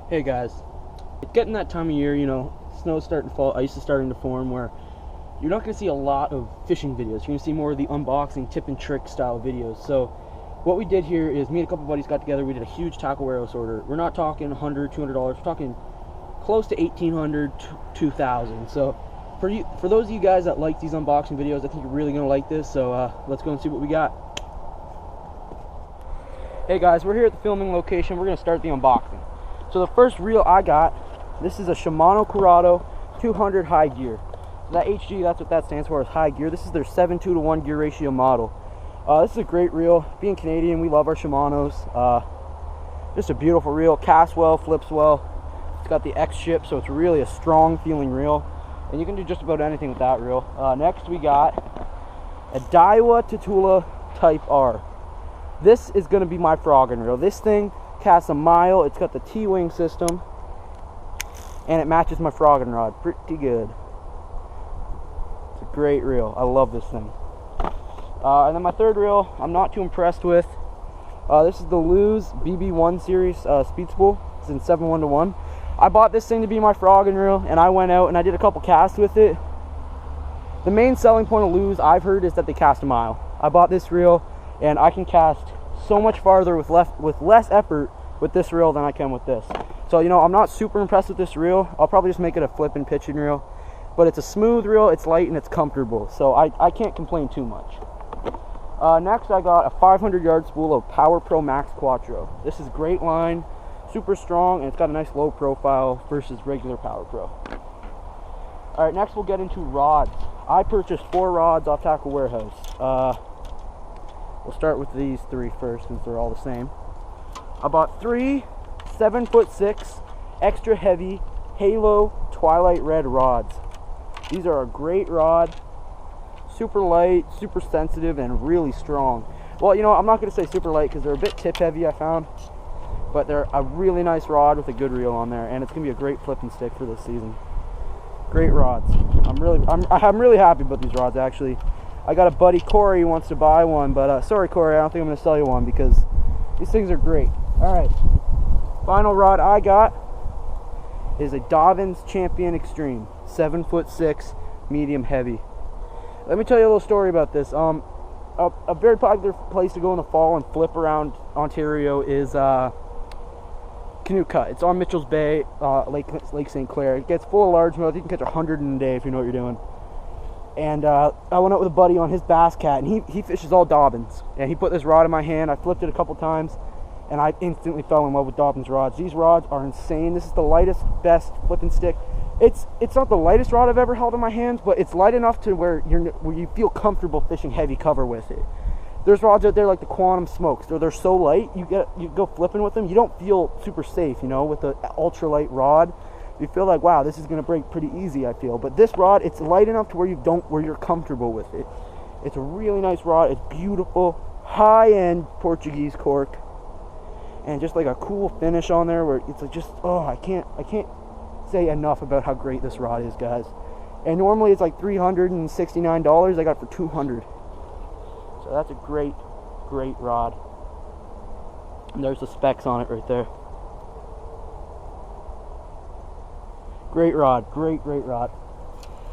Hey guys, it's getting that time of year, you know, snow's starting to fall, ice is starting to form, where you're not going to see a lot of fishing videos. You're going to see more of the unboxing, tip and trick style videos. So what we did here is me and a couple buddies got together, we did a huge tackle warehouse order. We're not talking $100, $200, we're talking close to $1,800, $2,000. So for those of you guys that like these unboxing videos, I think you're really going to like this. So let's go and see what we got. Hey guys, we're here at the filming location. We're going to start the unboxing. So the first reel I got, this is a Shimano Corrado 200 high gear. So that HG, that's what that stands for, is high gear. This is their 7:2:1 gear ratio model. This is a great reel. Being Canadian, we love our Shimanos. Just a beautiful reel. Casts well, flips well. It's got the X ship, so it's really a strong feeling reel. And you can do just about anything with that reel. Next we got a Daiwa Tutuila Type R. This is going to be my frogging reel. This thing casts a mile. It's got the T-wing system, and it matches my frogging rod pretty good. It's a great reel. I love this thing. And then my third reel, I'm not too impressed with. This is the Lew's BB1 series speed spool. It's in 7:1:1. I bought this thing to be my frogging reel, and I went out and I did a couple casts with it. The main selling point of Lew's, I've heard, is that they cast a mile. I bought this reel, and I can cast so much farther with less effort with this reel than I can with this. So, you know, I'm not super impressed with this reel. I'll probably just make it a flip and pitching reel. But it's a smooth reel, it's light, and it's comfortable. So I can't complain too much. Next, I got a 500-yard spool of Power Pro Max Quattro. This is great line, super strong, and it's got a nice low profile versus regular Power Pro. Alright, next we'll get into rods. I purchased 4 rods off Tackle Warehouse. We'll start with these 3 first, since they're all the same. I bought 3 7'6" extra heavy Halo Twilight Red rods. These are a great rod, super light, super sensitive, and really strong. Well, you know, I'm not going to say super light because they're a bit tip heavy, I found, but they're a really nice rod with a good reel on there, and it's going to be a great flipping stick for this season. Great rods. I'm really happy about these rods, actually. I got a buddy, Corey, who wants to buy one, but sorry, Corey, I don't think I'm going to sell you one because these things are great. Alright, final rod I got is a Dobbins Champion Extreme, 7'6", medium heavy. Let me tell you a little story about this. A very popular place to go in the fall and flip around Ontario is Canoe Cut. It's on Mitchell's Bay, Lake St. Clair. It gets full of largemouth. You can catch 100 in a day if you know what you're doing. And I went out with a buddy on his bass cat, and he fishes all Dobbins. And he put this rod in my hand. I flipped it a couple times, and I instantly fell in love with Dobbins rods. These rods are insane. This is the lightest, best flipping stick. It's not the lightest rod I've ever held in my hands, but it's light enough to where you feel comfortable fishing heavy cover with it. There's rods out there like the Quantum Smokes. They're so light, you go flipping with them, you don't feel super safe, you know, with the ultralight rod. You feel like, wow, this is going to break pretty easy, I feel. But this rod, it's light enough to where you're comfortable with it. It's a really nice rod. It's beautiful, high-end Portuguese cork, and just like a cool finish on there where it's like just, oh, I can't say enough about how great this rod is, guys. And normally it's like $369. I got it for $200. So that's a great rod. And there's the specs on it right there. Great rod, great rod.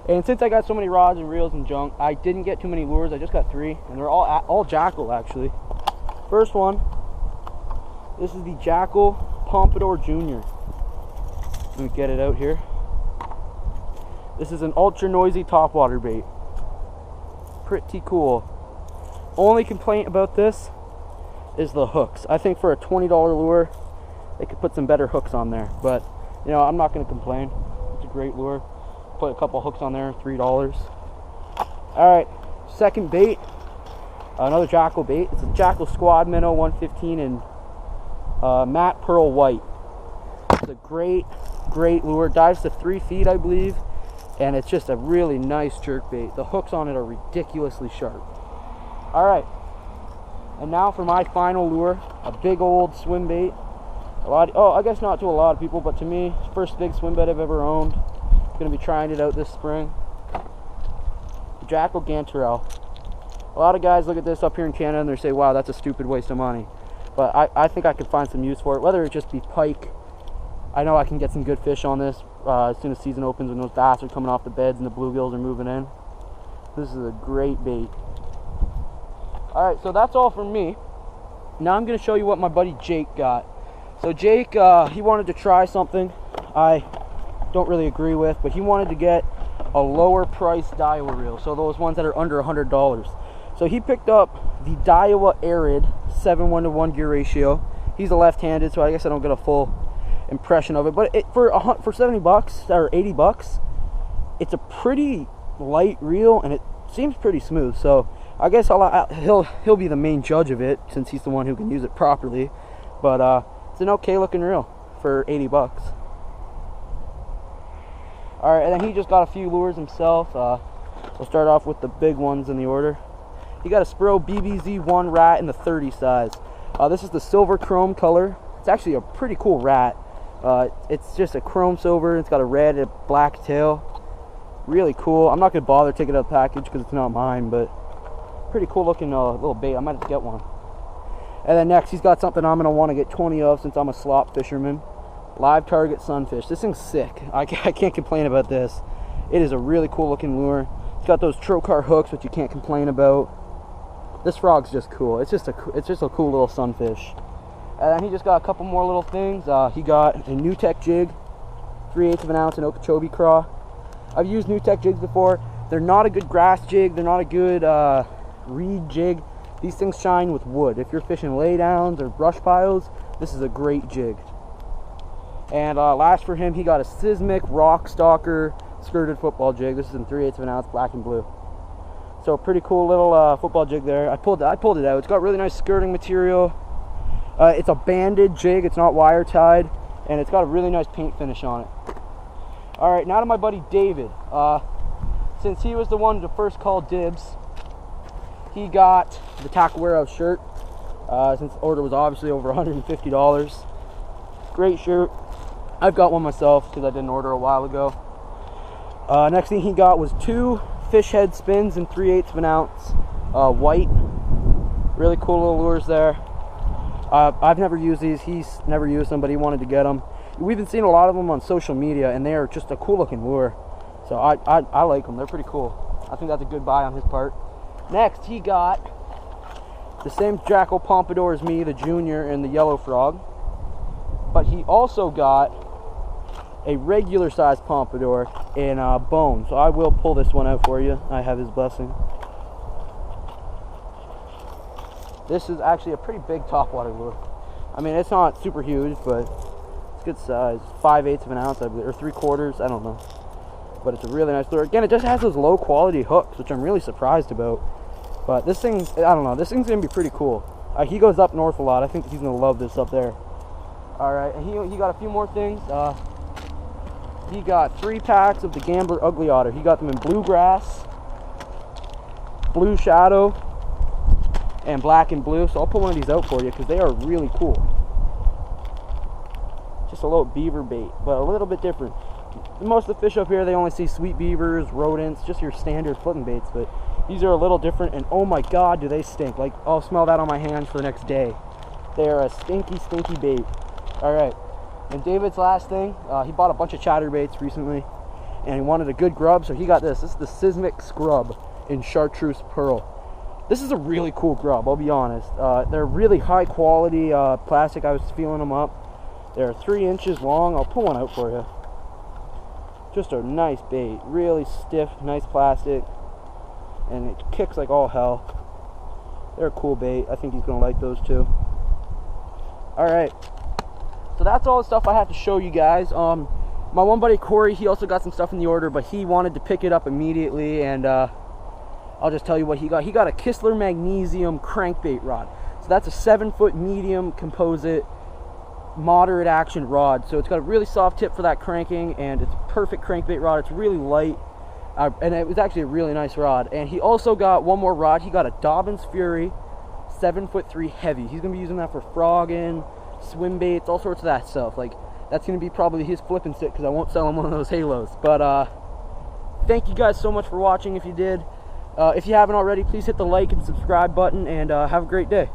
And since I got so many rods and reels and junk, I didn't get too many lures. I just got 3, and they're all Jackyl, actually. First one, this is the Jackyl Pompadour Jr. Let me get it out here. This is an ultra noisy topwater bait. Pretty cool. Only complaint about this is the hooks. I think for a $20 lure, they could put some better hooks on there, but you know, I'm not going to complain. It's a great lure. Put a couple hooks on there, $3. Alright, second bait. Another Jackyl bait. It's a Jackyl Squad Minnow 115 in matte pearl white. It's a great lure. Dives to 3 feet, I believe. And it's just a really nice jerk bait. The hooks on it are ridiculously sharp. Alright. And now for my final lure. A big old swim bait. I guess not to a lot of people, but to me, it's the first big swim bait I've ever owned. Going to be trying it out this spring. The Jackyl Gantarelle. A lot of guys look at this up here in Canada and they say, wow, that's a stupid waste of money. But I think I could find some use for it, whether it just be pike, I know I can get some good fish on this as soon as season opens, when those bass are coming off the beds and the bluegills are moving in. This is a great bait. Alright, so that's all from me. Now I'm going to show you what my buddy Jake got. So Jake, he wanted to try something I don't really agree with, but he wanted to get a lower price Daiwa reel, so those ones that are under $100. So he picked up the Daiwa Arid 7:1 gear ratio. He's a left-handed, so I guess I don't get a full impression of it, but for 70 bucks or 80 bucks, it's a pretty light reel and it seems pretty smooth. So I guess he'll be the main judge of it, since he's the one who can use it properly. But it's an okay looking reel for 80 bucks. Alright, and then he just got a few lures himself. We'll start off with the big ones in the order. He got a Spro BBZ1 rat in the 30 size. This is the silver chrome color. It's actually a pretty cool rat. It's just a chrome silver. It's got a red and black tail. Really cool. I'm not going to bother taking out the package because it's not mine, but pretty cool looking little bait. I might have to get one. And then next, he's got something I'm going to want to get 20 of since I'm a slop fisherman. Live target sunfish. This thing's sick. I can't complain about this. It is a really cool looking lure. It's got those trocar hooks, which you can't complain about. This frog's just cool. It's just a cool little sunfish. And then he just got a couple more little things. He got a New Tech jig, 3/8 of an ounce in Okeechobee craw. I've used New Tech jigs before. They're not a good grass jig. They're not a good reed jig. These things shine with wood. If you're fishing laydowns or brush piles, this is a great jig. And last for him, he got a Mick Rock Stalker skirted football jig. This is in 3/8 of an ounce, black and blue. So pretty cool little football jig there. I pulled it out. It's got really nice skirting material. It's a banded jig. It's not wire tied, and it's got a really nice paint finish on it. All right, now to my buddy David. Since he was the one to first call dibs, he got the Tackle Warehouse shirt. Since the order was obviously over $150. Great shirt. I've got one myself because I did an order a while ago. Next thing he got was 2 fish head spins in 3/8 of an ounce, white. Really cool little lures there. I've never used these. He's never used them, but he wanted to get them. We've been seeing a lot of them on social media, and they are just a cool looking lure. So I like them. They're pretty cool. I think that's a good buy on his part. Next, he got the same Jackyl Pompadour as me, the junior, and the yellow frog. But he also got a regular size pompadour in bone. So I will pull this one out for you. I have his blessing. This is actually a pretty big topwater lure. I mean, it's not super huge, but it's good size. 5/8 of an ounce, I believe, or 3/4. I don't know. But it's a really nice lure. Again, it just has those low quality hooks, which I'm really surprised about. But this thing, I don't know. This thing's gonna be pretty cool. He goes up north a lot. I think he's gonna love this up there. All right, and he got a few more things. He got 3 packs of the Gambler Ugly Otter. He got them in Bluegrass, Blue Shadow, and Black and Blue. So I'll pull one of these out for you because they are really cool. Just a little beaver bait, but a little bit different. Most of the fish up here, they only see sweet beavers, rodents, just your standard flipping baits, but these are a little different, and oh my god, do they stink. Like, I'll smell that on my hands for the next day. They are a stinky, stinky bait. All right, and David's last thing, he bought a bunch of chatterbaits recently, and he wanted a good grub, so he got this. This is the Sismic Scrub in Chartreuse Pearl. This is a really cool grub, I'll be honest. They're really high quality plastic. I was feeling them up. They're 3 inches long. I'll pull one out for you. Just a nice bait, really stiff, nice plastic, and it kicks like all hell. They're a cool bait. I think he's gonna like those too. All right, so that's all the stuff I have to show you guys. My one buddy Corey, he also got some stuff in the order, but he wanted to pick it up immediately, and I'll just tell you what he got. He got a Kistler Magnesium crankbait rod. So that's a 7-foot medium composite moderate action rod. So it's got a really soft tip for that cranking, and it's a perfect crankbait rod. It's really light, and it was actually a really nice rod. And he also got one more rod. He got a Dobbins Fury 7'3" heavy. He's gonna be using that for frogging, swim baits, all sorts of that stuff. Like, that's gonna be probably his flipping stick because I won't sell him one of those halos. But thank you guys so much for watching. If you did, if you haven't already, please hit the like and subscribe button, and have a great day.